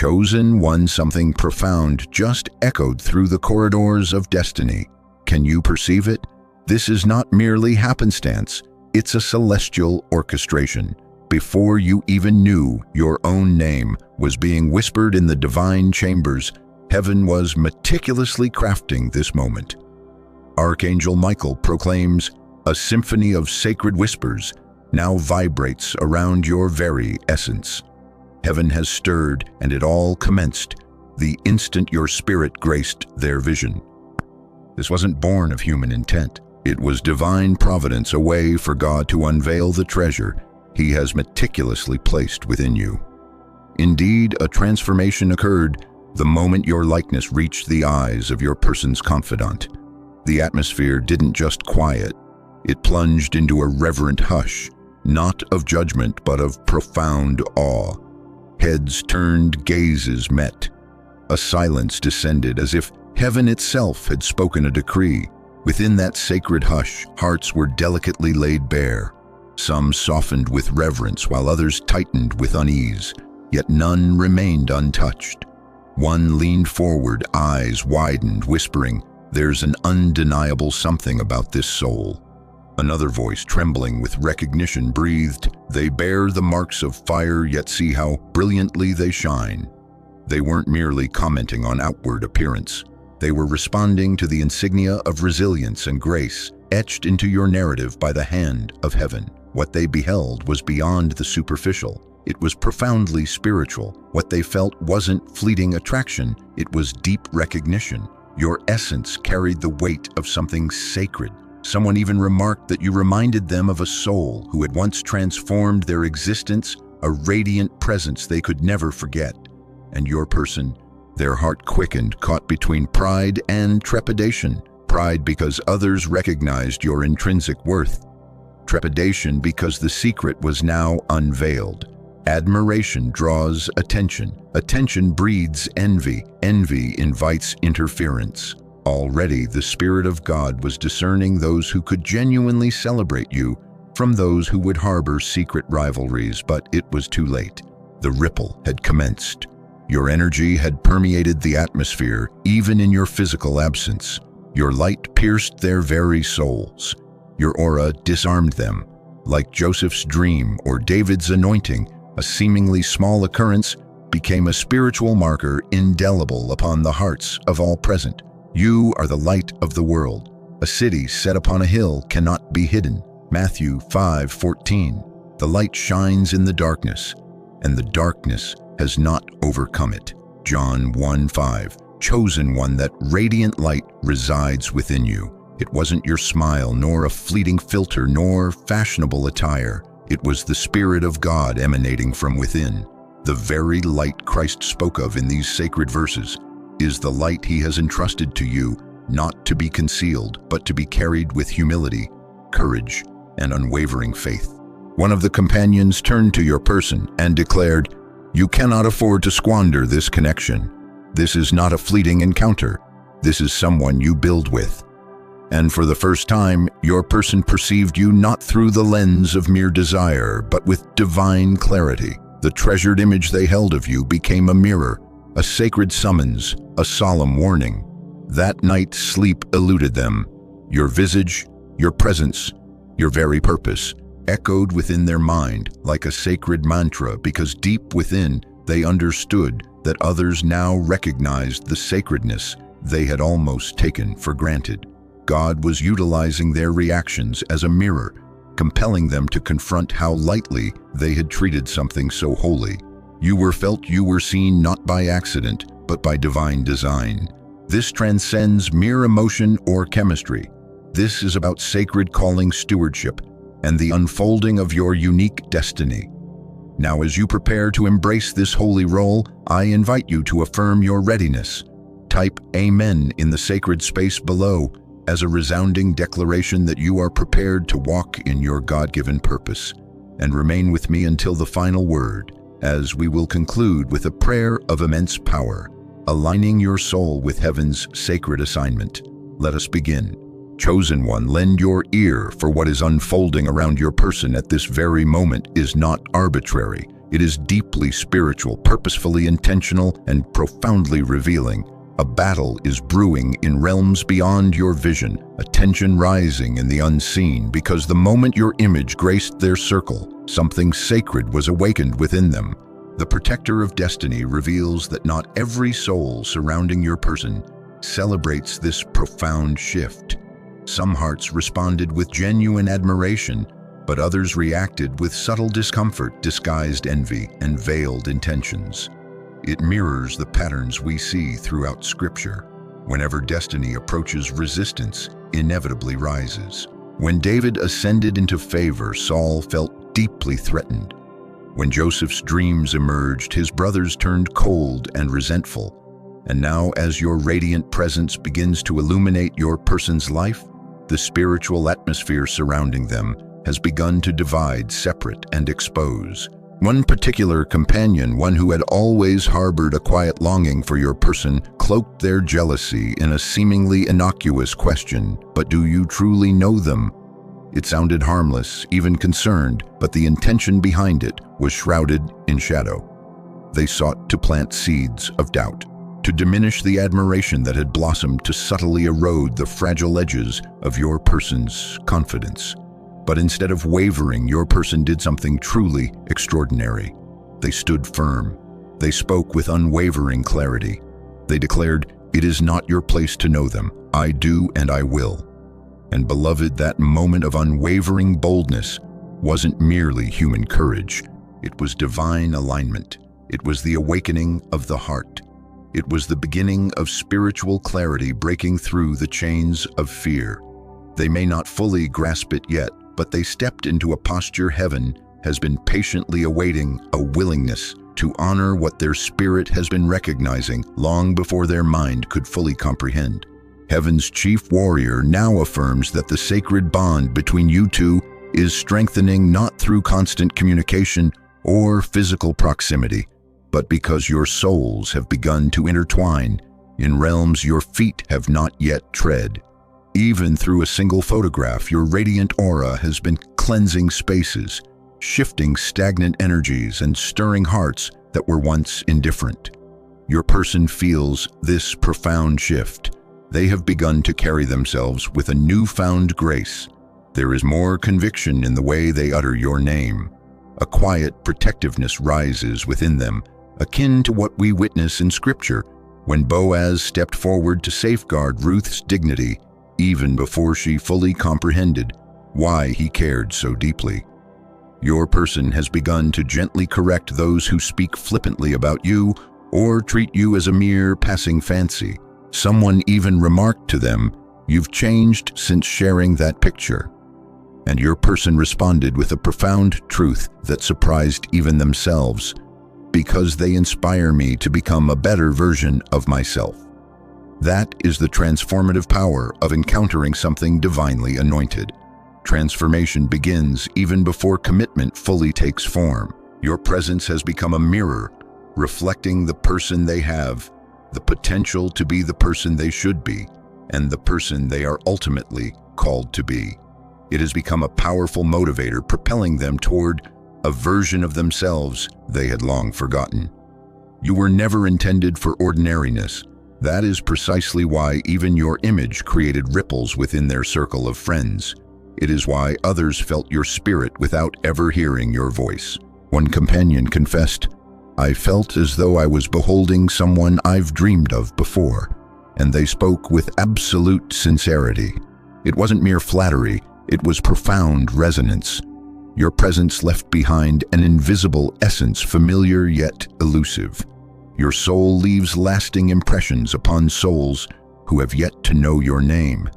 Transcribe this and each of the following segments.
Chosen one, something profound just echoed through the corridors of destiny. Can you perceive it? This is not merely happenstance, it's a celestial orchestration. Before you even knew your own name was being whispered in the divine chambers, heaven was meticulously crafting this moment. Archangel Michael proclaims, "A symphony of sacred whispers now vibrates around your very essence." Heaven has stirred, and it all commenced the instant your spirit graced their vision. This wasn't born of human intent. It was divine providence, a way for God to unveil the treasure He has meticulously placed within you. Indeed, a transformation occurred the moment your likeness reached the eyes of your person's confidant. The atmosphere didn't just quiet, it plunged into a reverent hush, not of judgment but of profound awe. Heads turned, gazes met. A silence descended as if heaven itself had spoken a decree. Within that sacred hush, hearts were delicately laid bare. Some softened with reverence while others tightened with unease, yet none remained untouched. One leaned forward, eyes widened, whispering, "There's an undeniable something about this soul." Another voice, trembling with recognition, breathed, "They bear the marks of fire, yet see how brilliantly they shine." They weren't merely commenting on outward appearance. They were responding to the insignia of resilience and grace, etched into your narrative by the hand of heaven. What they beheld was beyond the superficial. It was profoundly spiritual. What they felt wasn't fleeting attraction, it was deep recognition. Your essence carried the weight of something sacred. Someone even remarked that you reminded them of a soul who had once transformed their existence, a radiant presence they could never forget. And your person, their heart quickened, caught between pride and trepidation. Pride because others recognized your intrinsic worth. Trepidation because the secret was now unveiled. Admiration draws attention. Attention breeds envy. Envy invites interference. Already the Spirit of God was discerning those who could genuinely celebrate you from those who would harbor secret rivalries, but it was too late. The ripple had commenced. Your energy had permeated the atmosphere, even in your physical absence. Your light pierced their very souls. Your aura disarmed them. Like Joseph's dream or David's anointing, a seemingly small occurrence became a spiritual marker indelible upon the hearts of all present. You are the light of the world. A city set upon a hill cannot be hidden. Matthew 5:14. The light shines in the darkness, and the darkness has not overcome it. John 1:5. Chosen one, that radiant light resides within you. It wasn't your smile, nor a fleeting filter, nor fashionable attire. It was the Spirit of God emanating from within. The very light Christ spoke of in these sacred verses is the light He has entrusted to you, not to be concealed, but to be carried with humility, courage, and unwavering faith. One of the companions turned to your person and declared, "You cannot afford to squander this connection. This is not a fleeting encounter. This is someone you build with." And for the first time, your person perceived you not through the lens of mere desire, but with divine clarity. The treasured image they held of you became a mirror, a sacred summons, a solemn warning. That night, sleep eluded them. Your visage, your presence, your very purpose echoed within their mind like a sacred mantra, because deep within they understood that others now recognized the sacredness they had almost taken for granted. God was utilizing their reactions as a mirror, compelling them to confront how lightly they had treated something so holy. You were felt, you were seen, not by accident, but by divine design. This transcends mere emotion or chemistry. This is about sacred calling, stewardship, and the unfolding of your unique destiny. Now, as you prepare to embrace this holy role, I invite you to affirm your readiness. Type Amen in the sacred space below as a resounding declaration that you are prepared to walk in your God-given purpose. And remain with me until the final word, as we will conclude with a prayer of immense power, aligning your soul with heaven's sacred assignment. Let us begin. Chosen one, lend your ear, for what is unfolding around your person at this very moment is not arbitrary. It is deeply spiritual, purposefully intentional, and profoundly revealing. A battle is brewing in realms beyond your vision, a tension rising in the unseen, because the moment your image graced their circle, something sacred was awakened within them. The protector of destiny reveals that not every soul surrounding your person celebrates this profound shift. Some hearts responded with genuine admiration, but others reacted with subtle discomfort, disguised envy, and veiled intentions. It mirrors the patterns we see throughout Scripture. Whenever destiny approaches, resistance inevitably rises. When David ascended into favor, Saul felt deeply threatened. When Joseph's dreams emerged, his brothers turned cold and resentful. And now, as your radiant presence begins to illuminate your person's life, the spiritual atmosphere surrounding them has begun to divide, separate, and expose. One particular companion, one who had always harbored a quiet longing for your person, cloaked their jealousy in a seemingly innocuous question, "But do you truly know them?" It sounded harmless, even concerned, but the intention behind it was shrouded in shadow. They sought to plant seeds of doubt, to diminish the admiration that had blossomed, to subtly erode the fragile edges of your person's confidence. But instead of wavering, your person did something truly extraordinary. They stood firm. They spoke with unwavering clarity. They declared, "It is not your place to know them. I do and I will." And beloved, that moment of unwavering boldness wasn't merely human courage. It was divine alignment. It was the awakening of the heart. It was the beginning of spiritual clarity breaking through the chains of fear. They may not fully grasp it yet, but they stepped into a posture heaven has been patiently awaiting, a willingness to honor what their spirit has been recognizing long before their mind could fully comprehend. Heaven's chief warrior now affirms that the sacred bond between you two is strengthening not through constant communication or physical proximity, but because your souls have begun to intertwine in realms your feet have not yet tread. Even through a single photograph, your radiant aura has been cleansing spaces, shifting stagnant energies, and stirring hearts that were once indifferent. Your person feels this profound shift. They have begun to carry themselves with a newfound grace. There is more conviction in the way they utter your name. A quiet protectiveness rises within them, akin to what we witness in Scripture, when Boaz stepped forward to safeguard Ruth's dignity, even before she fully comprehended why he cared so deeply. Your person has begun to gently correct those who speak flippantly about you or treat you as a mere passing fancy. Someone even remarked to them, "You've changed since sharing that picture." And your person responded with a profound truth that surprised even themselves, "Because they inspire me to become a better version of myself." That is the transformative power of encountering something divinely anointed. Transformation begins even before commitment fully takes form. Your presence has become a mirror, reflecting the person they have, the potential to be the person they should be, and the person they are ultimately called to be. It has become a powerful motivator, propelling them toward a version of themselves they had long forgotten. You were never intended for ordinariness. That is precisely why even your image created ripples within their circle of friends. It is why others felt your spirit without ever hearing your voice. One companion confessed, "I felt as though I was beholding someone I've dreamed of before," and they spoke with absolute sincerity. It wasn't mere flattery, it was profound resonance. Your presence left behind an invisible essence, familiar yet elusive. Your soul leaves lasting impressions upon souls who have yet to know your name.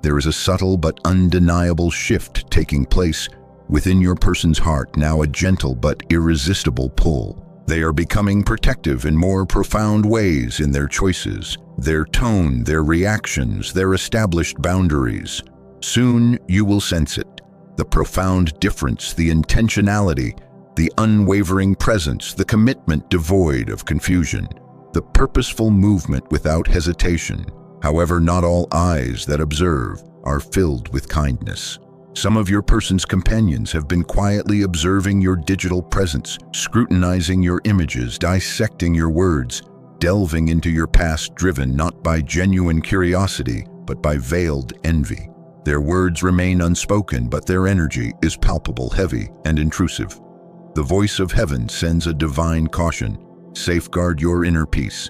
There is a subtle but undeniable shift taking place within your person's heart, now a gentle but irresistible pull. They are becoming protective in more profound ways in their choices, their tone, their reactions, their established boundaries. Soon you will sense it, the profound difference, the intentionality, the unwavering presence, the commitment devoid of confusion, the purposeful movement without hesitation. However, not all eyes that observe are filled with kindness. Some of your person's companions have been quietly observing your digital presence, scrutinizing your images, dissecting your words, delving into your past, driven not by genuine curiosity, but by veiled envy. Their words remain unspoken, but their energy is palpable, heavy, and intrusive. The voice of heaven sends a divine caution. Safeguard your inner peace.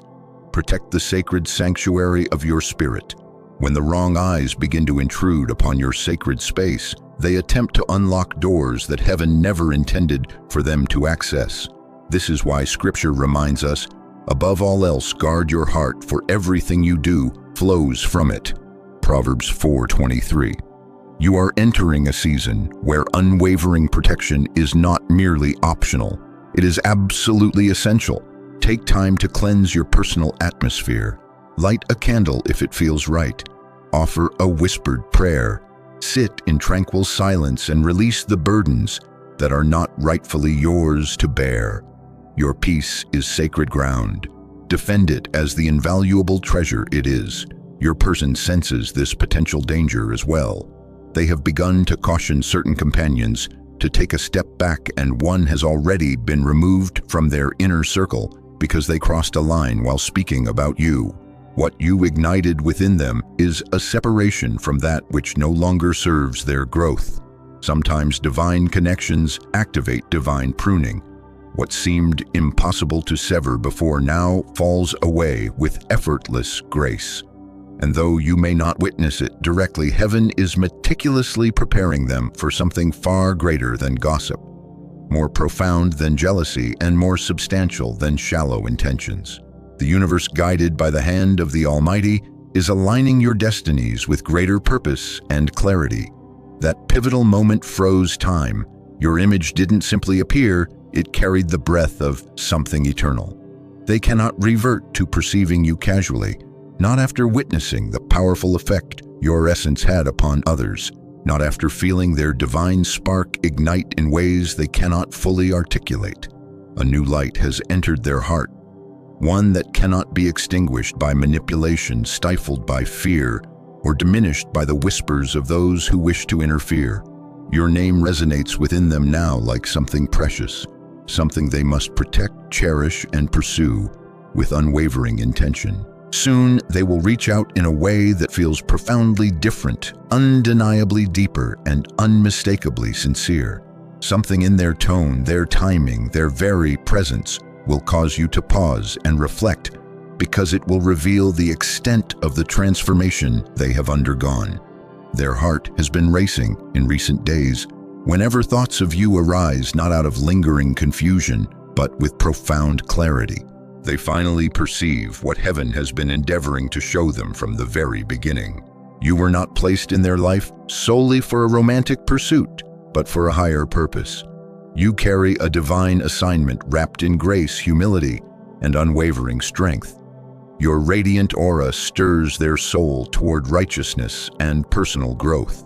Protect the sacred sanctuary of your spirit. When the wrong eyes begin to intrude upon your sacred space, they attempt to unlock doors that heaven never intended for them to access. This is why Scripture reminds us, above all else, guard your heart, for everything you do flows from it. Proverbs 4:23. You are entering a season where unwavering protection is not merely optional. It is absolutely essential. Take time to cleanse your personal atmosphere. Light a candle if it feels right. Offer a whispered prayer. Sit in tranquil silence and release the burdens that are not rightfully yours to bear. Your peace is sacred ground. Defend it as the invaluable treasure it is. Your person senses this potential danger as well. They have begun to caution certain companions to take a step back, and one has already been removed from their inner circle because they crossed a line while speaking about you. What you ignited within them is a separation from that which no longer serves their growth. Sometimes divine connections activate divine pruning. What seemed impossible to sever before now falls away with effortless grace. And though you may not witness it directly, heaven is meticulously preparing them for something far greater than gossip, more profound than jealousy, and more substantial than shallow intentions. The universe, guided by the hand of the Almighty, is aligning your destinies with greater purpose and clarity. That pivotal moment froze time. Your image didn't simply appear, it carried the breath of something eternal. They cannot revert to perceiving you casually, not after witnessing the powerful effect your essence had upon others, not after feeling their divine spark ignite in ways they cannot fully articulate. A new light has entered their heart, one that cannot be extinguished by manipulation, stifled by fear, or diminished by the whispers of those who wish to interfere. Your name resonates within them now like something precious, something they must protect, cherish, and pursue with unwavering intention. Soon, they will reach out in a way that feels profoundly different, undeniably deeper, and unmistakably sincere. Something in their tone, their timing, their very presence will cause you to pause and reflect, because it will reveal the extent of the transformation they have undergone. Their heart has been racing in recent days whenever thoughts of you arise, not out of lingering confusion, but with profound clarity. They finally perceive what heaven has been endeavoring to show them from the very beginning. You were not placed in their life solely for a romantic pursuit, but for a higher purpose. You carry a divine assignment wrapped in grace, humility, and unwavering strength. Your radiant aura stirs their soul toward righteousness and personal growth.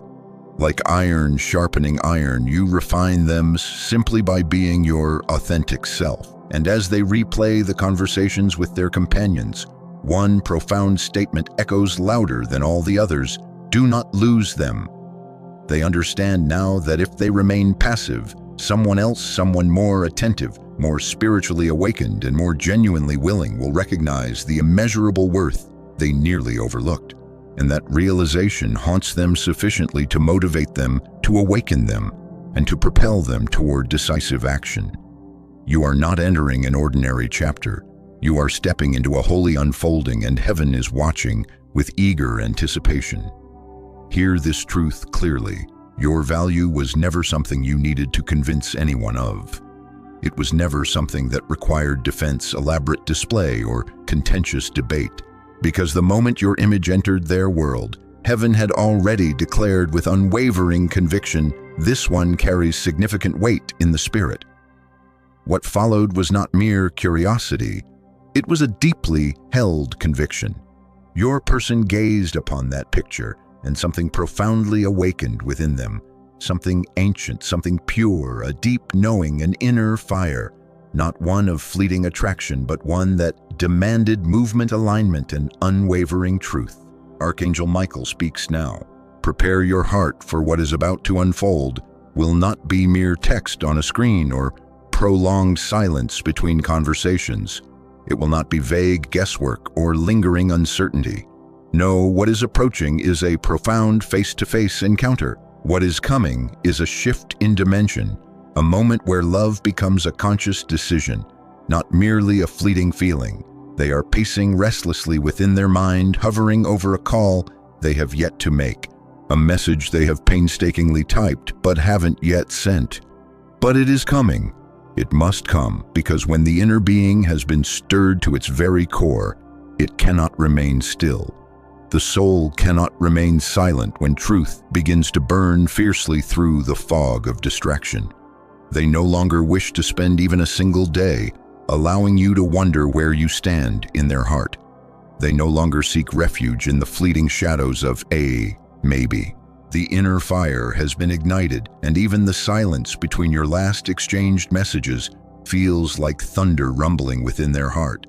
Like iron sharpening iron, you refine them simply by being your authentic self. And as they replay the conversations with their companions, one profound statement echoes louder than all the others: do not lose them. They understand now that if they remain passive, someone else, someone more attentive, more spiritually awakened, and more genuinely willing will recognize the immeasurable worth they nearly overlooked. And that realization haunts them sufficiently to motivate them, to awaken them, and to propel them toward decisive action. You are not entering an ordinary chapter. You are stepping into a holy unfolding, and heaven is watching with eager anticipation. Hear this truth clearly. Your value was never something you needed to convince anyone of. It was never something that required defense, elaborate display, or contentious debate. Because the moment your image entered their world, heaven had already declared with unwavering conviction, this one carries significant weight in the spirit. What followed was not mere curiosity, it was a deeply held conviction. Your person gazed upon that picture, and something profoundly awakened within them, something ancient, something pure, a deep knowing, an inner fire, not one of fleeting attraction, but one that demanded movement, alignment, and unwavering truth. Archangel Michael speaks now. Prepare your heart, for what is about to unfold will not be mere text on a screen or prolonged silence between conversations. It will not be vague guesswork or lingering uncertainty. No, what is approaching is a profound face-to-face encounter. What is coming is a shift in dimension, a moment where love becomes a conscious decision, not merely a fleeting feeling. They are pacing restlessly within their mind, hovering over a call they have yet to make, a message they have painstakingly typed but haven't yet sent. But it is coming. It must come, because when the inner being has been stirred to its very core, it cannot remain still. The soul cannot remain silent when truth begins to burn fiercely through the fog of distraction. They no longer wish to spend even a single day allowing you to wonder where you stand in their heart. They no longer seek refuge in the fleeting shadows of a maybe. The inner fire has been ignited, and even the silence between your last exchanged messages feels like thunder rumbling within their heart.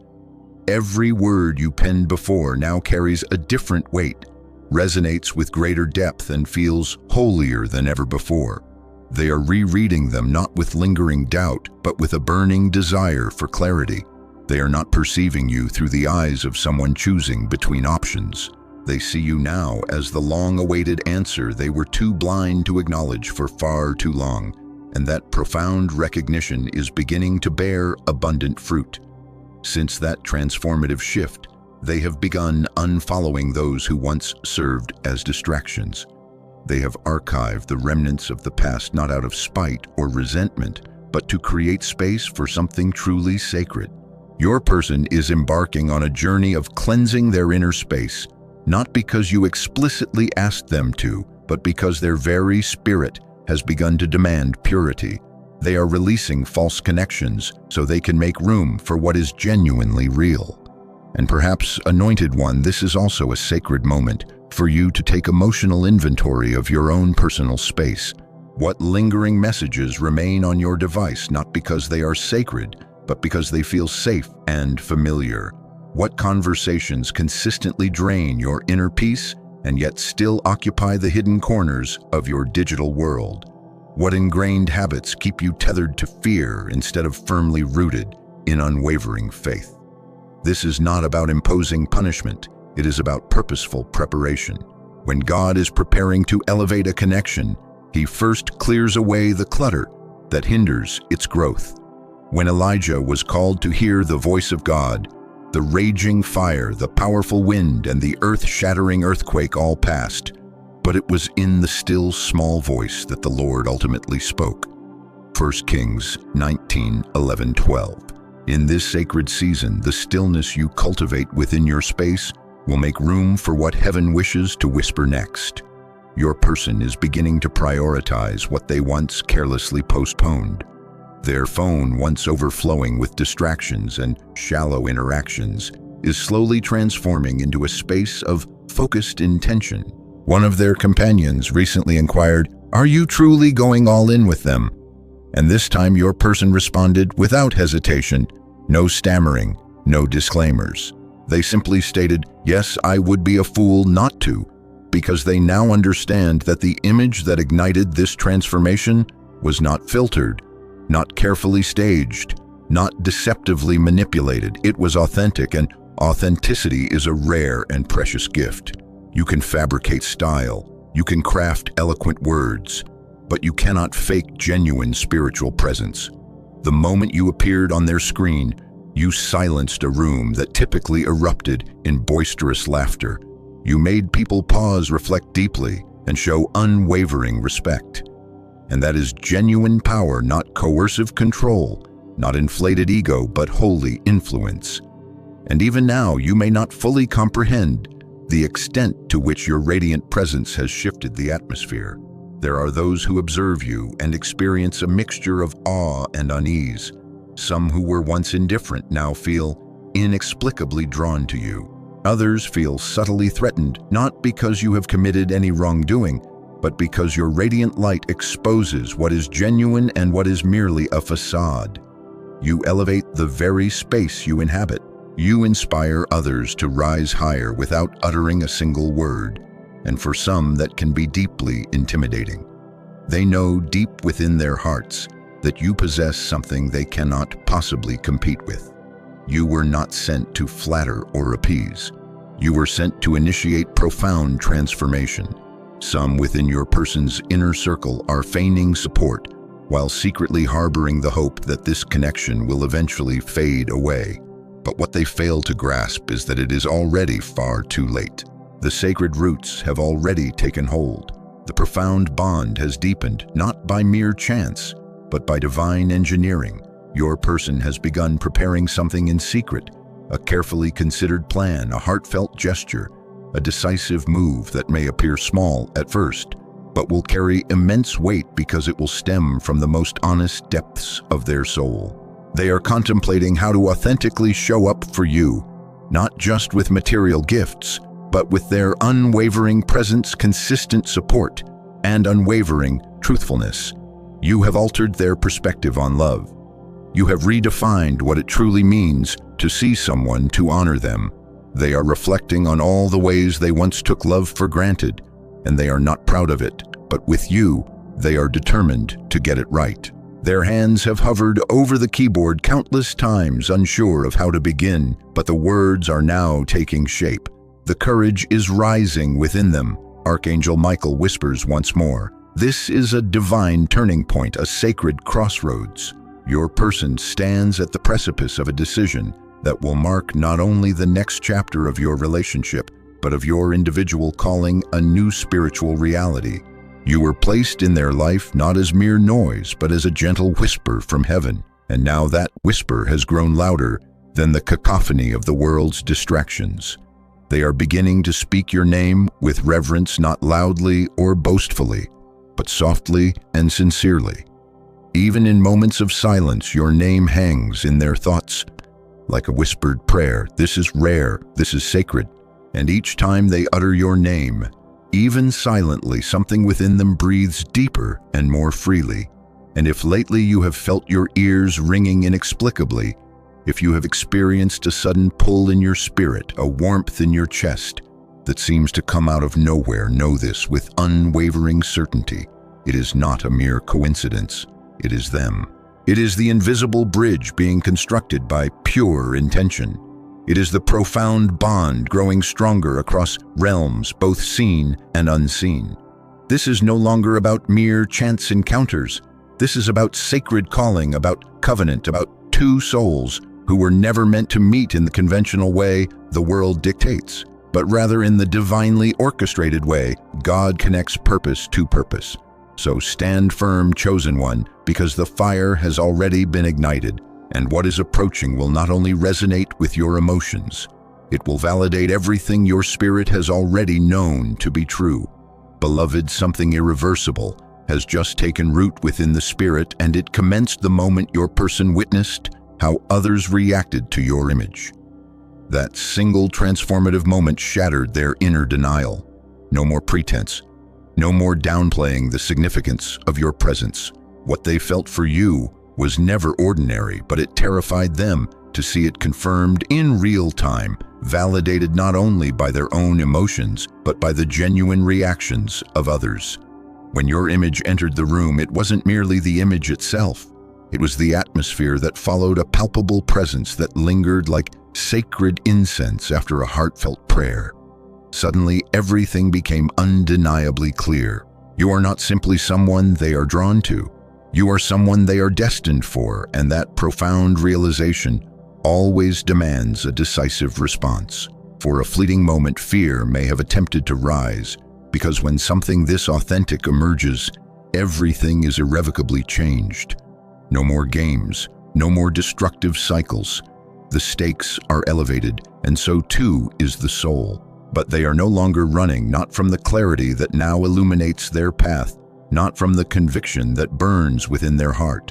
Every word you penned before now carries a different weight, resonates with greater depth, and feels holier than ever before. They are rereading them not with lingering doubt, but with a burning desire for clarity. They are not perceiving you through the eyes of someone choosing between options. They see you now as the long-awaited answer they were too blind to acknowledge for far too long, and that profound recognition is beginning to bear abundant fruit. Since that transformative shift, they have begun unfollowing those who once served as distractions. They have archived the remnants of the past not out of spite or resentment, but to create space for something truly sacred. Your person is embarking on a journey of cleansing their inner space, not because you explicitly asked them to, but because their very spirit has begun to demand purity. They are releasing false connections so they can make room for what is genuinely real. And perhaps, anointed one, this is also a sacred moment for you to take emotional inventory of your own personal space. What lingering messages remain on your device, not because they are sacred, but because they feel safe and familiar? What conversations consistently drain your inner peace and yet still occupy the hidden corners of your digital world? What ingrained habits keep you tethered to fear instead of firmly rooted in unwavering faith? This is not about imposing punishment. It is about purposeful preparation. When God is preparing to elevate a connection, He first clears away the clutter that hinders its growth. When Elijah was called to hear the voice of God, the raging fire, the powerful wind, and the earth-shattering earthquake all passed. But it was in the still small voice that the Lord ultimately spoke. 1 Kings 19:11-12. In this sacred season, the stillness you cultivate within your space will make room for what heaven wishes to whisper next. Your person is beginning to prioritize what they once carelessly postponed. Their phone, once overflowing with distractions and shallow interactions, is slowly transforming into a space of focused intention. One of their companions recently inquired, "Are you truly going all in with them?" And this time your person responded without hesitation, no stammering, no disclaimers. They simply stated, "Yes, I would be a fool not to," because they now understand that the image that ignited this transformation was not filtered, not carefully staged, not deceptively manipulated. It was authentic, and authenticity is a rare and precious gift. You can fabricate style, you can craft eloquent words, but you cannot fake genuine spiritual presence. The moment you appeared on their screen, you silenced a room that typically erupted in boisterous laughter. You made people pause, reflect deeply, and show unwavering respect. And that is genuine power, not coercive control, not inflated ego, but holy influence. And even now, you may not fully comprehend the extent to which your radiant presence has shifted the atmosphere. There are those who observe you and experience a mixture of awe and unease. Some who were once indifferent now feel inexplicably drawn to you. Others feel subtly threatened, not because you have committed any wrongdoing, but because your radiant light exposes what is genuine and what is merely a facade. You elevate the very space you inhabit. You inspire others to rise higher without uttering a single word. and for some that can be deeply intimidating. They know deep within their hearts that you possess something they cannot possibly compete with. You were not sent to flatter or appease. You were sent to initiate profound transformation. Some within your person's inner circle are feigning support, while secretly harboring the hope that this connection will eventually fade away. But what they fail to grasp is that it is already far too late. The sacred roots have already taken hold. The profound bond has deepened, not by mere chance, but by divine engineering. Your person has begun preparing something in secret, a carefully considered plan, a heartfelt gesture, a decisive move that may appear small at first, but will carry immense weight because it will stem from the most honest depths of their soul. They are contemplating how to authentically show up for you, not just with material gifts, but with their unwavering presence, consistent support, and unwavering truthfulness. You have altered their perspective on love. You have redefined what it truly means to see someone, to honor them. They are reflecting on all the ways they once took love for granted, and they are not proud of it, but with you, they are determined to get it right. Their hands have hovered over the keyboard countless times, unsure of how to begin, but the words are now taking shape. The courage is rising within them. Archangel Michael whispers once more, "This is a divine turning point, a sacred crossroads." Your person stands at the precipice of a decision that will mark not only the next chapter of your relationship, but of your individual calling, a new spiritual reality. You were placed in their life not as mere noise, but as a gentle whisper from heaven. And now that whisper has grown louder than the cacophony of the world's distractions. They are beginning to speak your name with reverence, not loudly or boastfully, but softly and sincerely. Even in moments of silence, your name hangs in their thoughts like a whispered prayer. This is rare, this is sacred, and each time they utter your name, even silently, something within them breathes deeper and more freely. And if lately you have felt your ears ringing inexplicably, if you have experienced a sudden pull in your spirit, a warmth in your chest that seems to come out of nowhere, know this with unwavering certainty. It is not a mere coincidence. It is them. It is the invisible bridge being constructed by pure intention. It is the profound bond growing stronger across realms, both seen and unseen. This is no longer about mere chance encounters. This is about sacred calling, about covenant, about two souls who were never meant to meet in the conventional way the world dictates, but rather in the divinely orchestrated way God connects purpose to purpose. So stand firm, chosen one, because the fire has already been ignited, and what is approaching will not only resonate with your emotions, it will validate everything your spirit has already known to be true. Beloved, something irreversible has just taken root within the spirit, and it commenced the moment your person witnessed how others reacted to your image. That single transformative moment shattered their inner denial. No more pretense. No more downplaying the significance of your presence. What they felt for you was never ordinary, but it terrified them to see it confirmed in real time, validated not only by their own emotions, but by the genuine reactions of others. When your image entered the room, it wasn't merely the image itself. It was the atmosphere that followed, a palpable presence that lingered like sacred incense after a heartfelt prayer. Suddenly, everything became undeniably clear. You are not simply someone they are drawn to. You are someone they are destined for, and that profound realization always demands a decisive response. For a fleeting moment, fear may have attempted to rise, because when something this authentic emerges, everything is irrevocably changed. No more games, no more destructive cycles. The stakes are elevated, and so too is the soul. But they are no longer running, not from the clarity that now illuminates their path, not from the conviction that burns within their heart.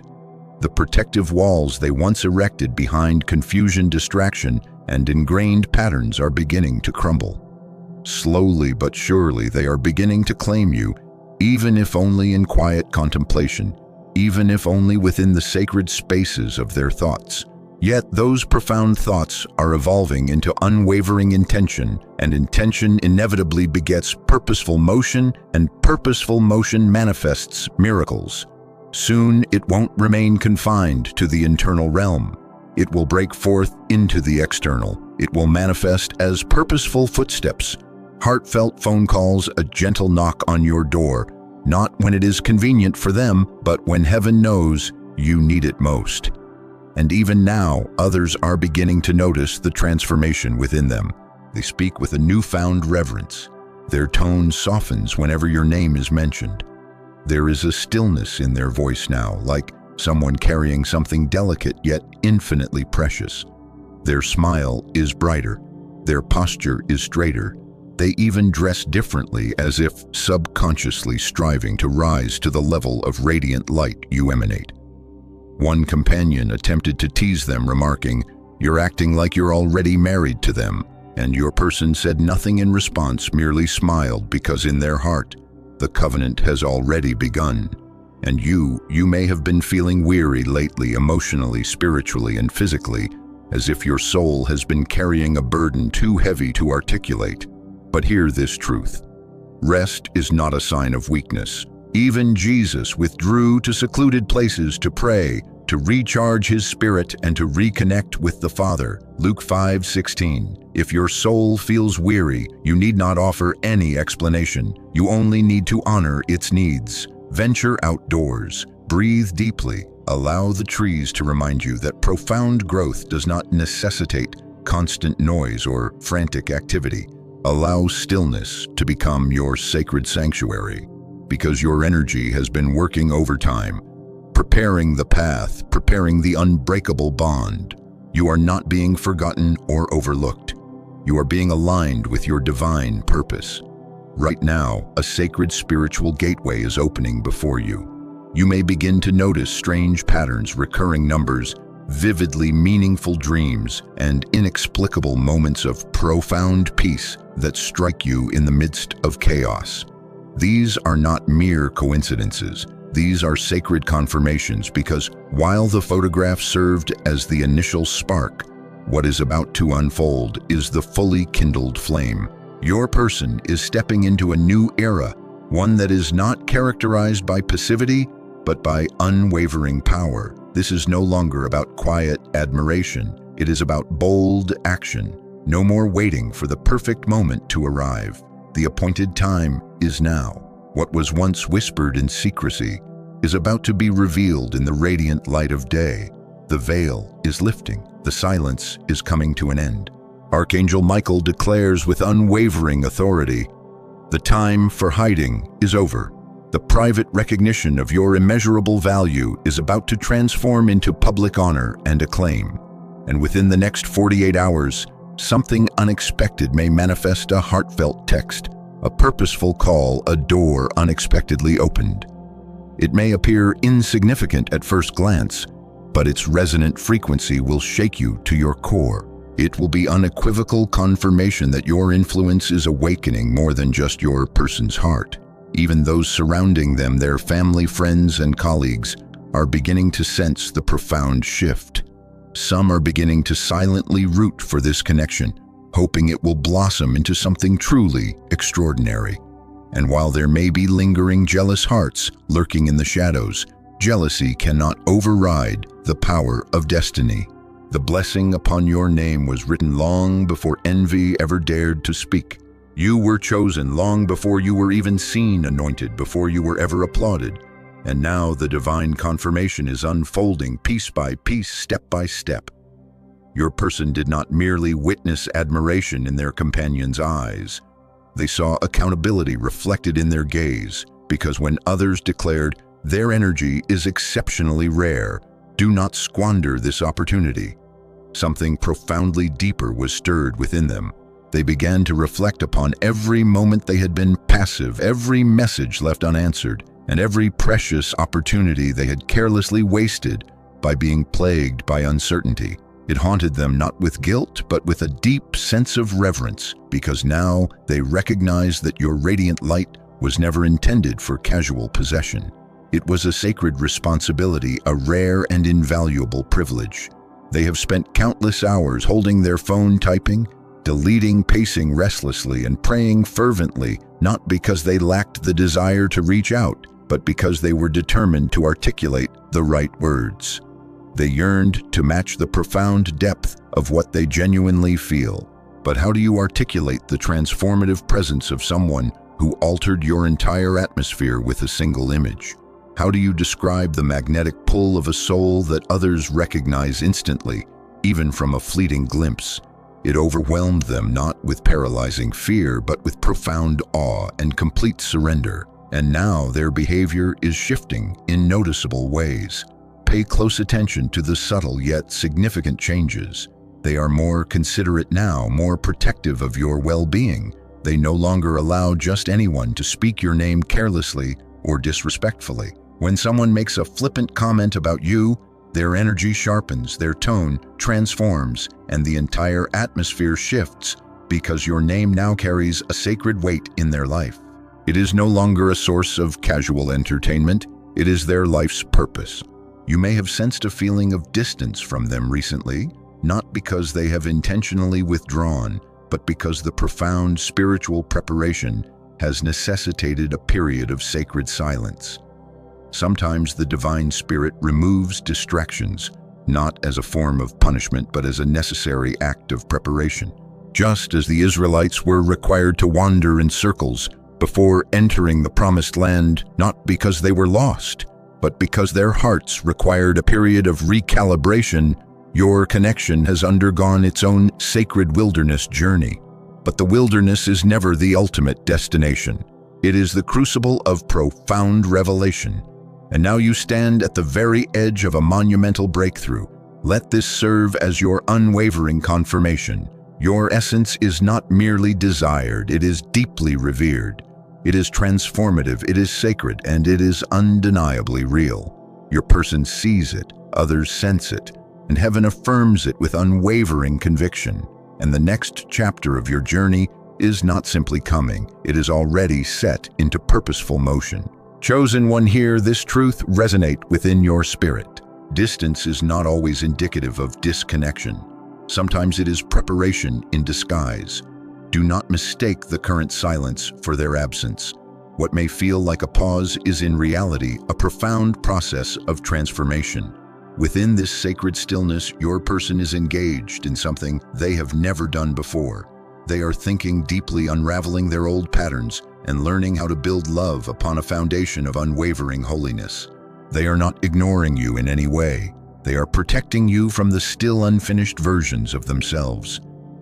The protective walls they once erected behind confusion, distraction, and ingrained patterns are beginning to crumble. Slowly but surely, they are beginning to claim you, even if only in quiet contemplation, even if only within the sacred spaces of their thoughts. Yet those profound thoughts are evolving into unwavering intention, and intention inevitably begets purposeful motion, and purposeful motion manifests miracles. Soon it won't remain confined to the internal realm. It will break forth into the external. It will manifest as purposeful footsteps, heartfelt phone calls, a gentle knock on your door, not when it is convenient for them, but when heaven knows you need it most. And even now, others are beginning to notice the transformation within them. They speak with a newfound reverence. Their tone softens whenever your name is mentioned. There is a stillness in their voice now, like someone carrying something delicate yet infinitely precious. Their smile is brighter. Their posture is straighter. They even dress differently, as if subconsciously striving to rise to the level of radiant light you emanate. One companion attempted to tease them, remarking, "You're acting like you're already married to them," and your person said nothing in response, merely smiled, because in their heart, the covenant has already begun. And you may have been feeling weary lately, emotionally, spiritually, and physically, as if your soul has been carrying a burden too heavy to articulate. But hear this truth. Rest is not a sign of weakness. Even Jesus withdrew to secluded places to pray, to recharge his spirit, and to reconnect with the Father. Luke 5:16. If your soul feels weary, you need not offer any explanation. You only need to honor its needs. Venture outdoors. Breathe deeply. Allow the trees to remind you that profound growth does not necessitate constant noise or frantic activity. Allow stillness to become your sacred sanctuary, because your energy has been working overtime, preparing the path, preparing the unbreakable bond. You are not being forgotten or overlooked. You are being aligned with your divine purpose. Right now, a sacred spiritual gateway is opening before you. You may begin to notice strange patterns, recurring numbers, vividly meaningful dreams, and inexplicable moments of profound peace that strike you in the midst of chaos. These are not mere coincidences. These are sacred confirmations, because while the photograph served as the initial spark, what is about to unfold is the fully kindled flame. Your person is stepping into a new era, one that is not characterized by passivity, but by unwavering power. This is no longer about quiet admiration. It is about bold action. No more waiting for the perfect moment to arrive. The appointed time is now. What was once whispered in secrecy is about to be revealed in the radiant light of day. The veil is lifting. The silence is coming to an end. Archangel Michael declares with unwavering authority, "The time for hiding is over. The private recognition of your immeasurable value is about to transform into public honor and acclaim. And within the next 48 hours, something unexpected may manifest: a heartfelt text, a purposeful call, a door unexpectedly opened. It may appear insignificant at first glance, but its resonant frequency will shake you to your core. It will be unequivocal confirmation that your influence is awakening more than just your person's heart. Even those surrounding them, their family, friends, and colleagues, are beginning to sense the profound shift. Some are beginning to silently root for this connection, hoping it will blossom into something truly extraordinary. And while there may be lingering jealous hearts lurking in the shadows, jealousy cannot override the power of destiny. The blessing upon your name was written long before envy ever dared to speak. You were chosen long before you were even seen, anointed before you were ever applauded. And now the divine confirmation is unfolding piece by piece, step by step. Your person did not merely witness admiration in their companion's eyes. They saw accountability reflected in their gaze, because when others declared, "Their energy is exceptionally rare. Do not squander this opportunity," something profoundly deeper was stirred within them. They began to reflect upon every moment they had been passive, every message left unanswered, and every precious opportunity they had carelessly wasted by being plagued by uncertainty. It haunted them not with guilt, but with a deep sense of reverence, because now they recognized that your radiant light was never intended for casual possession. It was a sacred responsibility, a rare and invaluable privilege. They have spent countless hours holding their phone typing, deleting, pacing restlessly, and praying fervently, not because they lacked the desire to reach out, but because they were determined to articulate the right words. They yearned to match the profound depth of what they genuinely feel. But how do you articulate the transformative presence of someone who altered your entire atmosphere with a single image? How do you describe the magnetic pull of a soul that others recognize instantly, even from a fleeting glimpse? It overwhelmed them not with paralyzing fear, but with profound awe and complete surrender. And now their behavior is shifting in noticeable ways. Pay close attention to the subtle yet significant changes. They are more considerate now, more protective of your well-being. They no longer allow just anyone to speak your name carelessly or disrespectfully. When someone makes a flippant comment about you, their energy sharpens, their tone transforms, and the entire atmosphere shifts because your name now carries a sacred weight in their life. It is no longer a source of casual entertainment, it is their life's purpose. You may have sensed a feeling of distance from them recently, not because they have intentionally withdrawn, but because the profound spiritual preparation has necessitated a period of sacred silence. Sometimes the divine spirit removes distractions, not as a form of punishment, but as a necessary act of preparation. Just as the Israelites were required to wander in circles before entering the promised land, not because they were lost, but because their hearts required a period of recalibration, your connection has undergone its own sacred wilderness journey. But the wilderness is never the ultimate destination. It is the crucible of profound revelation. And now you stand at the very edge of a monumental breakthrough. Let this serve as your unwavering confirmation. Your essence is not merely desired, it is deeply revered. It is transformative, it is sacred, and it is undeniably real. Your person sees it, others sense it, and heaven affirms it with unwavering conviction. And the next chapter of your journey is not simply coming, it is already set into purposeful motion. Chosen one, hear this truth resonate within your spirit. Distance is not always indicative of disconnection. Sometimes it is preparation in disguise. Do not mistake the current silence for their absence. What may feel like a pause is in reality a profound process of transformation. Within this sacred stillness, your person is engaged in something they have never done before. They are thinking deeply, unraveling their old patterns, and learning how to build love upon a foundation of unwavering holiness. They are not ignoring you in any way. They are protecting you from the still unfinished versions of themselves.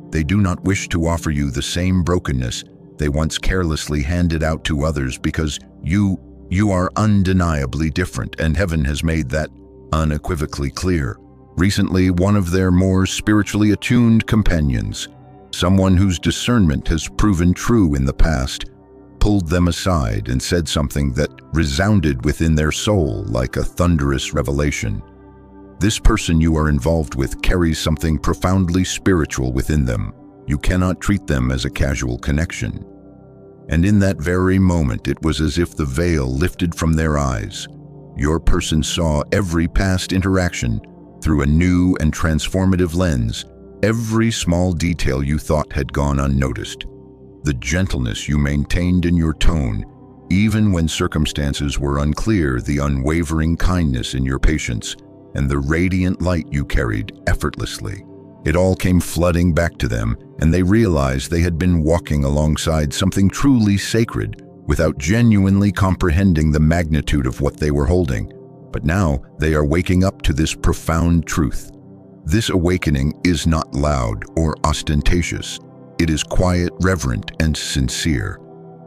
They do not wish to offer you the same brokenness they once carelessly handed out to others, because you are undeniably different, and heaven has made that unequivocally clear. Recently, one of their more spiritually attuned companions, someone whose discernment has proven true in the past, pulled them aside and said something that resounded within their soul like a thunderous revelation. This person you are involved with carries something profoundly spiritual within them. You cannot treat them as a casual connection. And in that very moment, it was as if the veil lifted from their eyes. Your person saw every past interaction through a new and transformative lens, every small detail you thought had gone unnoticed. The gentleness you maintained in your tone, even when circumstances were unclear, the unwavering kindness in your patience, and the radiant light you carried effortlessly. It all came flooding back to them, and they realized they had been walking alongside something truly sacred without genuinely comprehending the magnitude of what they were holding. But now they are waking up to this profound truth. This awakening is not loud or ostentatious. It is quiet, reverent, and sincere.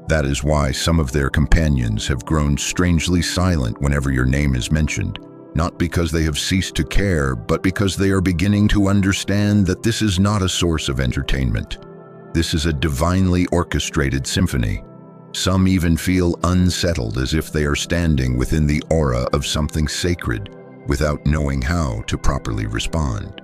That is why some of their companions have grown strangely silent whenever your name is mentioned. Not because they have ceased to care, but because they are beginning to understand that this is not a source of entertainment. This is a divinely orchestrated symphony. Some even feel unsettled, as if they are standing within the aura of something sacred, without knowing how to properly respond.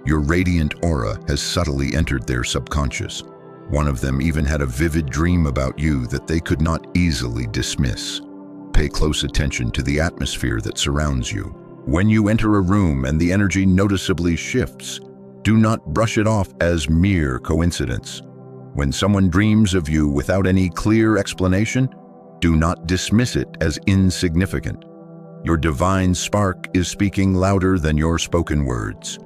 Your radiant aura has subtly entered their subconscious. One of them even had a vivid dream about you that they could not easily dismiss. Pay close attention to the atmosphere that surrounds you. When you enter a room and the energy noticeably shifts, do not brush it off as mere coincidence. When someone dreams of you without any clear explanation, do not dismiss it as insignificant. Your divine spark is speaking louder than your spoken words.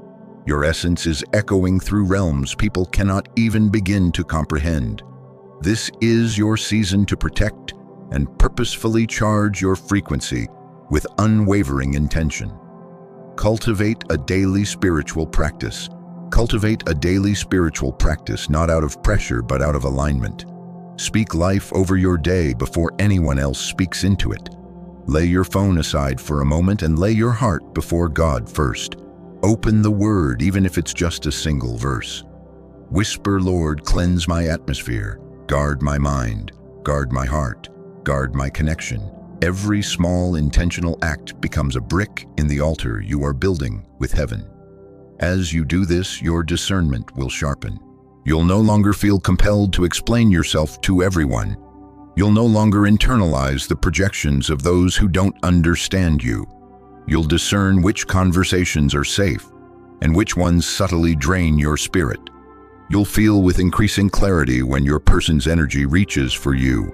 Your essence is echoing through realms people cannot even begin to comprehend. This is your season to protect and purposefully charge your frequency with unwavering intention. Cultivate a daily spiritual practice. Cultivate a daily spiritual practice, not out of pressure but out of alignment. Speak life over your day before anyone else speaks into it. Lay your phone aside for a moment and lay your heart before God first. Open the Word, even if it's just a single verse. Whisper, Lord, cleanse my atmosphere. Guard my mind. Guard my heart. Guard my connection. Every small intentional act becomes a brick in the altar you are building with heaven. As you do this, your discernment will sharpen. You'll no longer feel compelled to explain yourself to everyone. You'll no longer internalize the projections of those who don't understand you. You'll discern which conversations are safe and which ones subtly drain your spirit. You'll feel with increasing clarity when your person's energy reaches for you.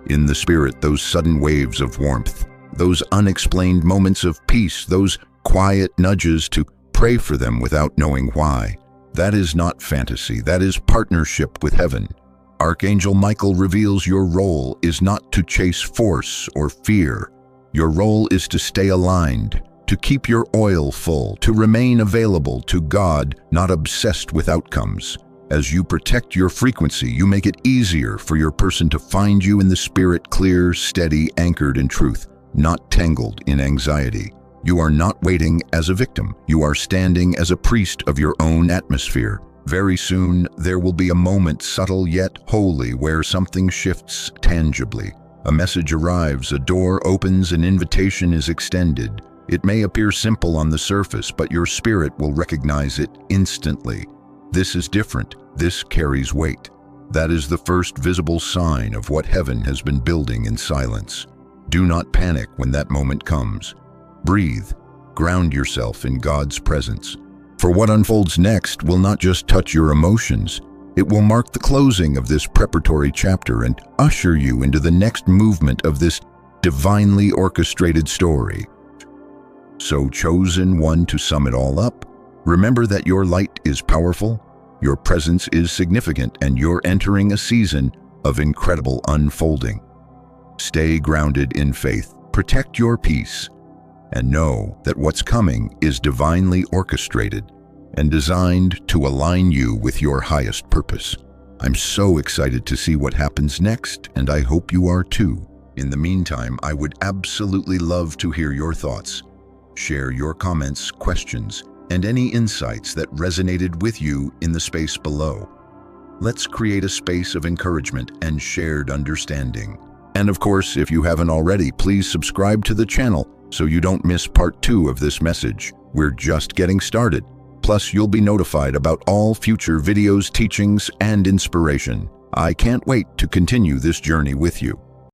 In the spirit, those sudden waves of warmth, those unexplained moments of peace, those quiet nudges to pray for them without knowing why. That is not fantasy, that is partnership with heaven. Archangel Michael reveals your role is not to chase force or fear. Your role is to stay aligned, to keep your oil full, to remain available to God, not obsessed with outcomes. As you protect your frequency, you make it easier for your person to find you in the spirit, clear, steady, anchored in truth, not tangled in anxiety. You are not waiting as a victim. You are standing as a priest of your own atmosphere. Very soon, there will be a moment, subtle yet holy, where something shifts tangibly. A message arrives, a door opens, an invitation is extended. It may appear simple on the surface, but your spirit will recognize it instantly. This is different. This carries weight. That is the first visible sign of what heaven has been building in silence. Do not panic when that moment comes. Breathe. Ground yourself in God's presence. For what unfolds next will not just touch your emotions, it will mark the closing of this preparatory chapter and usher you into the next movement of this divinely orchestrated story. So, chosen one, to sum it all up, remember that your light is powerful, your presence is significant, and you're entering a season of incredible unfolding. Stay grounded in faith, protect your peace, and know that what's coming is divinely orchestrated and designed to align you with your highest purpose. I'm so excited to see what happens next, and I hope you are too. In the meantime, I would absolutely love to hear your thoughts. Share your comments, questions, and any insights that resonated with you in the space below. Let's create a space of encouragement and shared understanding. And of course, if you haven't already, please subscribe to the channel so you don't miss part 2 of this message. We're just getting started. Plus, you'll be notified about all future videos, teachings, and inspiration. I can't wait to continue this journey with you.